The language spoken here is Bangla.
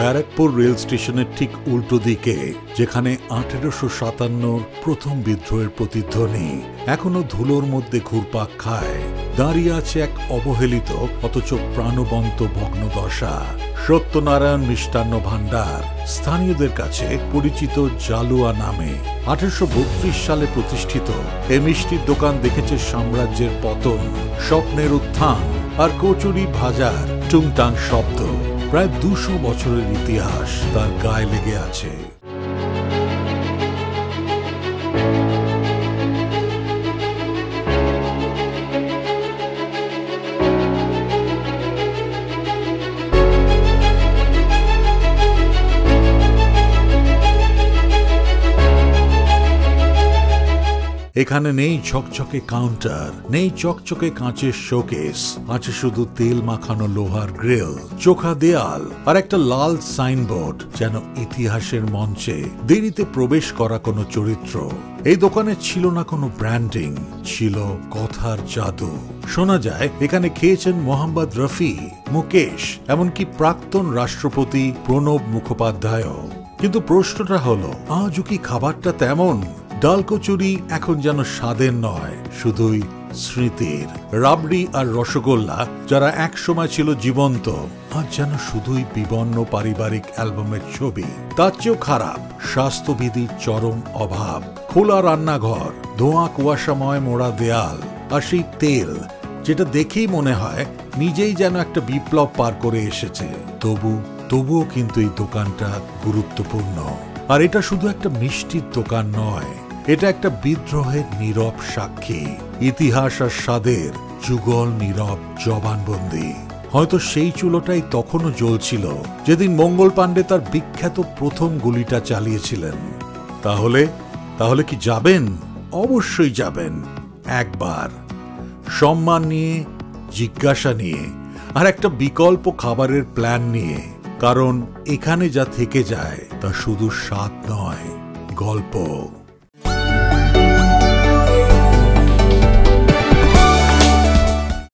ব্যারাকপুর রেল স্টেশনের ঠিক উল্টো দিকে, যেখানে 1857 প্রথম বিদ্রোহের প্রতিধ্বনি এখনো ধুলোর মধ্যে ঘুরপাক খায়, দাঁড়িয়ে আছে এক অবহেলিত অথচ প্রাণবন্ত ভগ্নদশা সত্যনারায়ণ মিষ্টান্ন ভাণ্ডার, স্থানীয়দের কাছে পরিচিত জালুয়া নামে। 1832 সালে প্রতিষ্ঠিত এ মিষ্টির দোকান দেখেছে সাম্রাজ্যের পতন, স্বপ্নের উত্থান আর কচুরি ভাজার টুংটাং শব্দ। প্রায় 200 বছরের ইতিহাস তার গায়ে লেগে আছে। এখানে নেই ঝকঝকে কাউন্টার, নেই চকচকে কাঁচের শোকেস, আছে শুধু তেল মাখানো লোহার গ্রিল, চোখা দেয়াল আর একটা লাল সাইনবোর্ড, যেন ইতিহাসের মঞ্চে দেরিতে প্রবেশ করা কোনো চরিত্র। এই দোকানে ছিল না কোনো ব্র্যান্ডিং, ছিল কথার জাদু। শোনা যায় এখানে খেয়েছেন মোহাম্মদ রফি, মুকেশ, এমনকি প্রাক্তন রাষ্ট্রপতি প্রণব মুখোপাধ্যায়ও। কিন্তু প্রশ্নটা হলো, আজও কি খাবারটা তেমন? ডাল কচুরি এখন যেন স্বাদের নয়, শুধুই স্মৃতির। রাবড়ি আর রসগোল্লা যারা একসময় ছিল জীবন্ত, আজ যেন শুধুই বিবর্ণ পারিবারিক অ্যালবামের ছবি। তার চেয়েও খারাপ স্বাস্থ্যবিধির চরম অভাব, খোলা রান্নাঘর, ধোঁয়া কুয়াশাময় মোড়া দেয়াল, আর সেই তেল যেটা দেখেই মনে হয় নিজেই যেন একটা বিপ্লব পার করে এসেছে। তবুও কিন্তু এই দোকানটা গুরুত্বপূর্ণ। আর এটা শুধু একটা মিষ্টির দোকান নয়, এটা একটা বিদ্রোহের নীরব সাক্ষী, ইতিহাস আর স্বাদের যুগল নীরব জবানবন্দি। হয়তো সেই চুলোটাই তখনও জ্বলছিল যেদিন মঙ্গল পাণ্ডে তার বিখ্যাত প্রথম গুলিটা চালিয়েছিলেন। তাহলে কি যাবেন? অবশ্যই যাবেন, একবার, সম্মান নিয়ে, জিজ্ঞাসা নিয়ে, আর একটা বিকল্প খাবারের প্ল্যান নিয়ে। কারণ এখানে যা থেকে যায় তা শুধু স্বাদ নয়, গল্প।